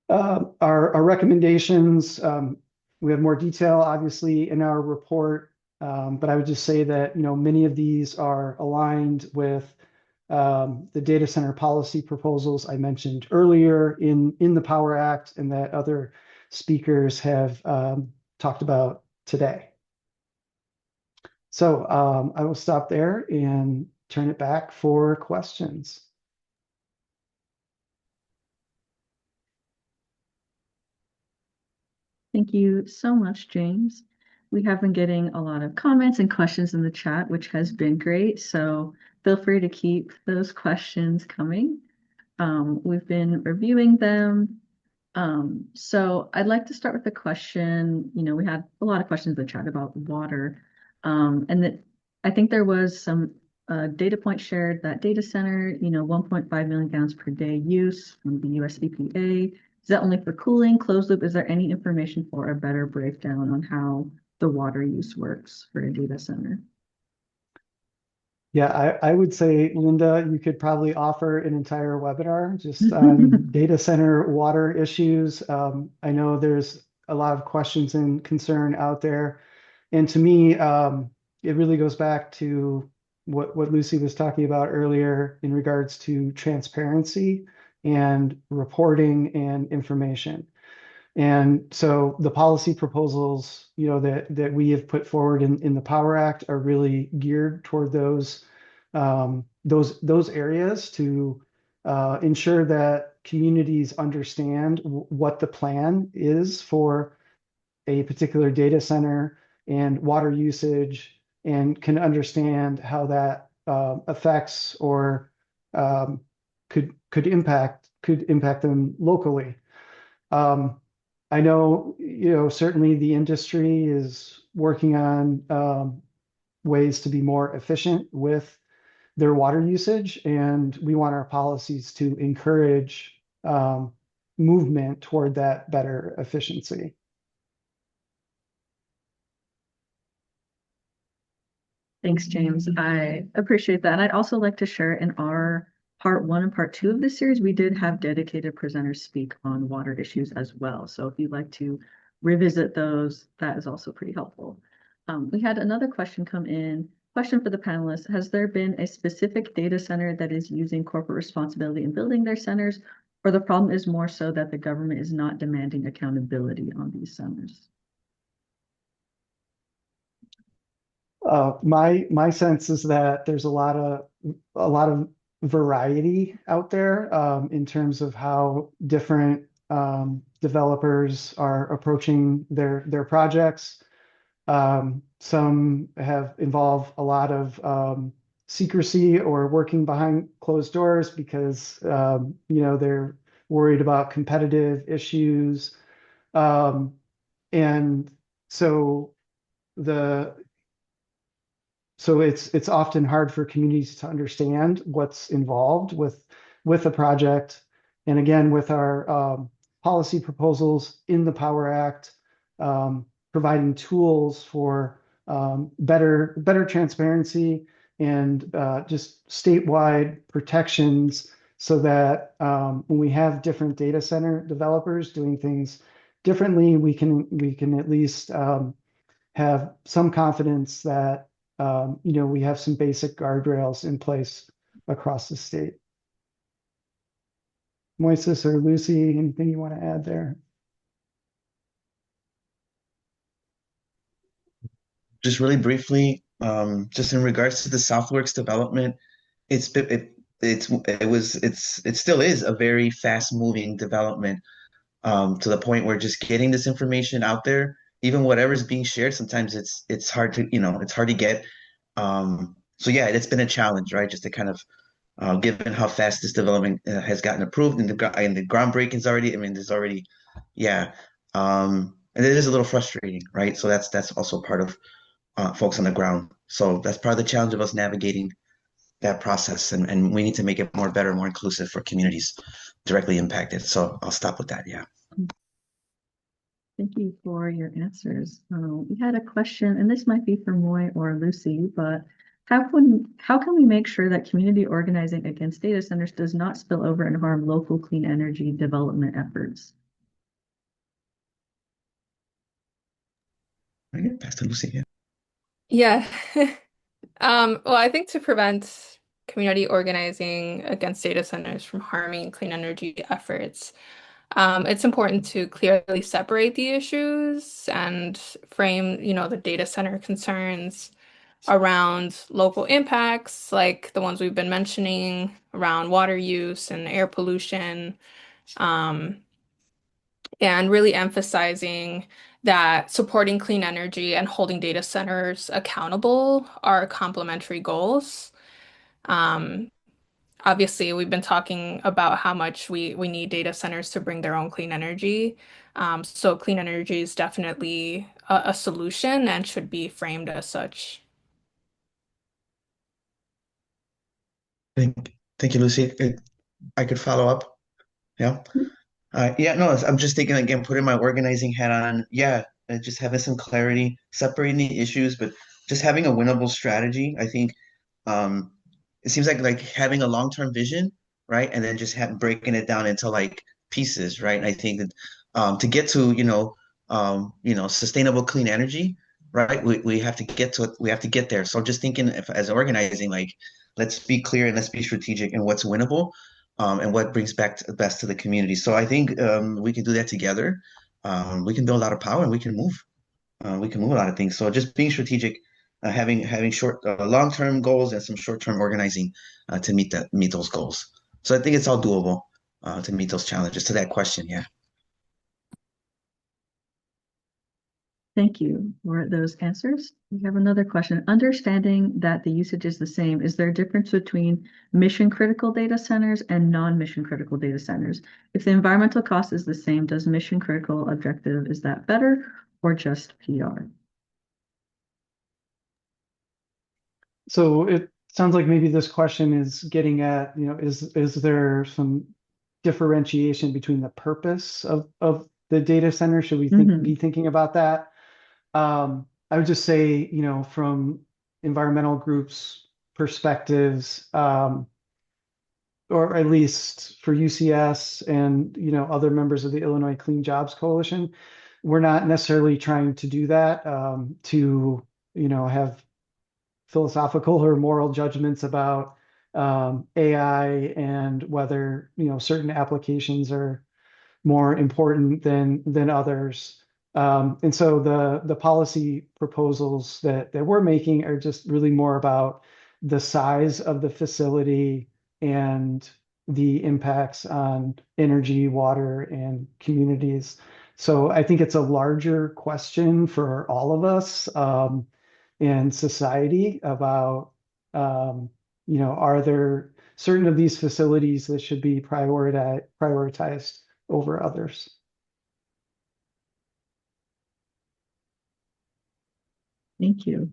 Our recommendations, we have more detail, obviously, in our report, but I would just say that, many of these are aligned with the data center policy proposals I mentioned earlier in the Power Act and that other speakers have talked about today. So I will stop there and turn it back for questions. Thank you so much, James. We have been getting a lot of comments and questions in the chat, which has been great. So feel free to keep those questions coming. We've been reviewing them. So I'd like to start with the question, we had a lot of questions in the chat about water. And that I think there was some data point shared that data center, 1.5 million gallons per day use from the US EPA. Is that only for cooling, closed loop? Is there any information for a better breakdown on how the water use works for a data center? Yeah, I would say, Linda, you could probably offer an entire webinar just on data center water issues. I know there's a lot of questions and concern out there. And to me, it really goes back to what Lucy was talking about earlier in regards to transparency and reporting and information. And so the policy proposals, that we have put forward in the Power Act are really geared toward those areas to ensure that communities understand what the plan is for a particular data center and water usage, and can understand how that affects or could impact them locally. I know, certainly the industry is working on ways to be more efficient with their water usage, and we want our policies to encourage movement toward that better efficiency. Thanks, James. I appreciate that. And I'd also like to share in our part 1 and part 2 of this series, we did have dedicated presenters speak on water issues as well. So if you'd like to revisit those, that is also pretty helpful. We had another question come in. Question for the panelists: has there been a specific data center that is using corporate responsibility in building their centers, or the problem is more so that the government is not demanding accountability on these centers? My sense is that there's a lot of variety out there in terms of how different developers are approaching their projects. Some have involved a lot of secrecy or working behind closed doors because they're worried about competitive issues, and so it's often hard for communities to understand what's involved with the project. And again, with our policy proposals in the Power Act, providing tools for better transparency and just statewide protections, so that when we have different data center developers doing things differently, we can at least have some confidence that we have some basic guardrails in place across the state. Moises or Lucy, anything you want to add there? Just really briefly, just in regards to the Southworks development, it still is a very fast-moving development. to the point where just getting this information out there, even whatever's being shared, sometimes it's hard to, it's hard to get. So yeah, it's been a challenge, right? Just to kind of given how fast this development has gotten approved and the groundbreaking's already, I mean, there's already, yeah. And it is a little frustrating, right? So that's also part of folks on the ground. So that's part of the challenge of us navigating that process, and we need to make it more better, more inclusive for communities directly impacted. So I'll stop with that. Yeah. Thank you for your answers. We had a question, and this might be for Moy or Lucy, but how can we make sure that community organizing against data centers does not spill over and harm local clean energy development efforts? Okay, pass to Lucy. Yeah. Yeah. Well, I think to prevent community organizing against data centers from harming clean energy efforts, it's important to clearly separate the issues and frame, the data center concerns around local impacts, like the ones we've been mentioning around water use and air pollution, um, and really emphasizing that supporting clean energy and holding data centers accountable are complementary goals. Um, Obviously, we've been talking about how much we need data centers to bring their own clean energy. So clean energy is definitely a solution and should be framed as such. Thank you, Lucy. I could follow up. Yeah. Yeah, no, I'm just thinking again, putting my organizing hat on. Yeah, just having some clarity, separating the issues, but just having a winnable strategy. I think um, it seems like having a long-term vision, right? And then just breaking it down into like pieces, right? And I think that to get to, sustainable clean energy, right? We have to get to it. We have to get there. So I'm just thinking if, as organizing, like, let's be clear and let's be strategic in what's winnable and what brings back best to the community. So I think we can do that together. We can build a lot of power and we can move. We can move a lot of things. So just being strategic, having long-term goals and some short-term organizing to meet those goals. So I think it's all doable to meet those challenges. To that question, yeah. Thank you for those answers. We have another question. Understanding that the usage is the same, is there a difference between mission critical data centers and non-mission critical data centers? If the environmental cost is the same, does mission critical objective, is that better or just PR? So it sounds like maybe this question is getting at, is there some differentiation between the purpose of the data center? Should we be thinking about that? I would just say, from environmental groups' perspectives, or at least for UCS and, other members of the Illinois Clean Jobs Coalition, we're not necessarily trying to do that to, have philosophical or moral judgments about AI and whether, certain applications are more important than others. And so the policy proposals that we're making are just really more about the size of the facility and the impacts on energy, water, and communities. So I think it's a larger question for all of us in society about, are there certain of these facilities that should be prioritized over others? Thank you.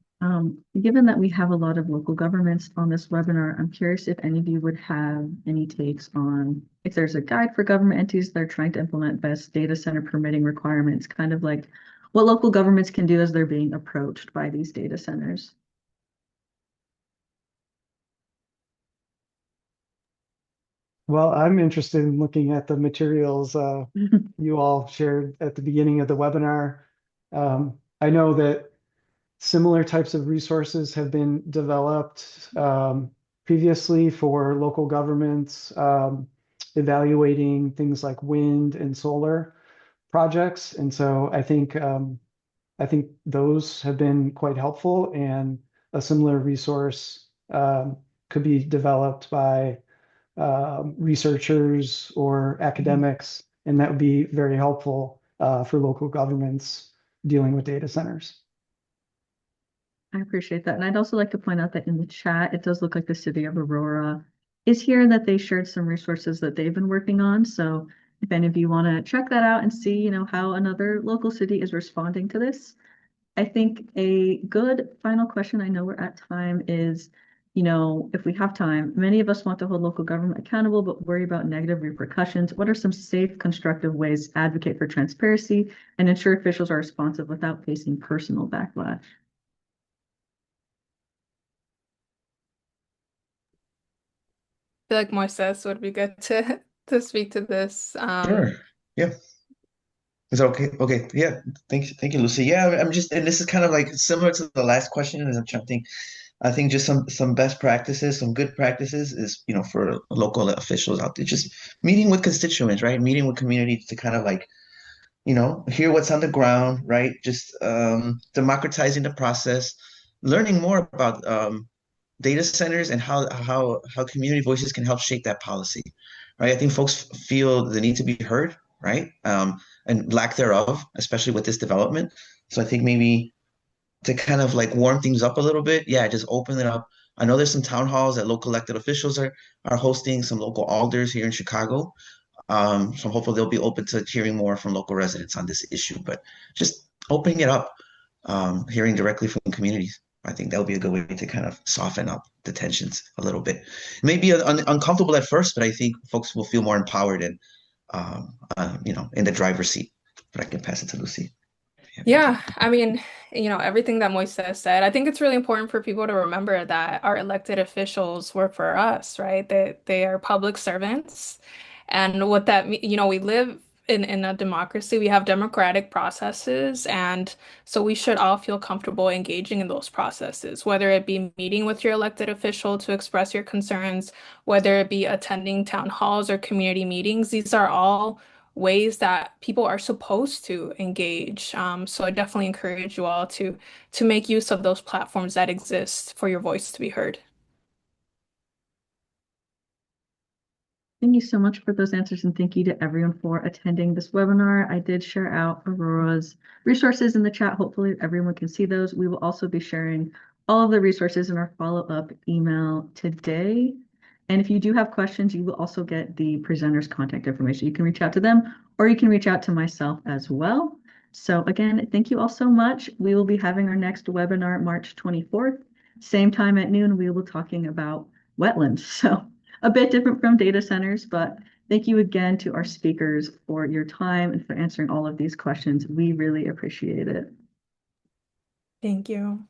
Given that we have a lot of local governments on this webinar, I'm curious if any of you would have any takes on if there's a guide for government entities that are trying to implement best data center permitting requirements, kind of like what local governments can do as they're being approached by these data centers. Well, I'm interested in looking at the materials you all shared at the beginning of the webinar. I know that similar types of resources have been developed previously for local governments, evaluating things like wind and solar projects. And so I think those have been quite helpful, and a similar resource could be developed by researchers or academics and that would be very helpful for local governments dealing with data centers. I appreciate that. And I'd also like to point out that in the chat, it does look like the city of Aurora is here and that they shared some resources that they've been working on. So if any of you want to check that out and see, how another local city is responding to this, I think a good final question, I know we're at time, is, if we have time, many of us want to hold local government accountable, but worry about negative repercussions. What are some safe, constructive ways to advocate for transparency and ensure officials are responsive without facing personal backlash? I feel like Moises would be good to speak to this. Sure. Yeah. Is that okay? Okay. Yeah. Thank you, Lucy. Yeah, I'm just, and this is kind of like similar to the last question, as I'm trying to think. I think just some best practices, some good practices is, for local officials out there, just meeting with constituents, right? Meeting with communities to kind of like, hear what's on the ground, right? Just democratizing the process, learning more about data centers and how community voices can help shape that policy, right? I think folks feel the need to be heard, right? And lack thereof, especially with this development. So I think maybe to kind of like warm things up a little bit, yeah, just open it up. I know there's some town halls that local elected officials are hosting, some local alders here in Chicago. So hopefully they'll be open to hearing more from local residents on this issue, but just opening it up, hearing directly from communities. I think that would be a good way to kind of soften up the tensions a little bit. It may be uncomfortable at first, but I think folks will feel more empowered and, in the driver's seat. But I can pass it to Lucy. Yeah, I mean, everything that Moises said, I think it's really important for people to remember that our elected officials work for us, right? They are public servants. And what that means, we live in a democracy, we have democratic processes, and so we should all feel comfortable engaging in those processes, whether it be meeting with your elected official to express your concerns, whether it be attending town halls or community meetings. These are all ways that people are supposed to engage. So I definitely encourage you all to make use of those platforms that exist for your voice to be heard. Thank you so much for those answers, and thank you to everyone for attending this webinar. I did share out Aurora's resources in the chat. Hopefully everyone can see those. We will also be sharing all of the resources in our follow-up email today. And if you do have questions, you will also get the presenters' contact information. You can reach out to them, or you can reach out to myself as well. So again, thank you all so much. We will be having our next webinar March 24th. Same time at noon, we will be talking about wetlands. So a bit different from data centers, but thank you again to our speakers for your time and for answering all of these questions. We really appreciate it. Thank you.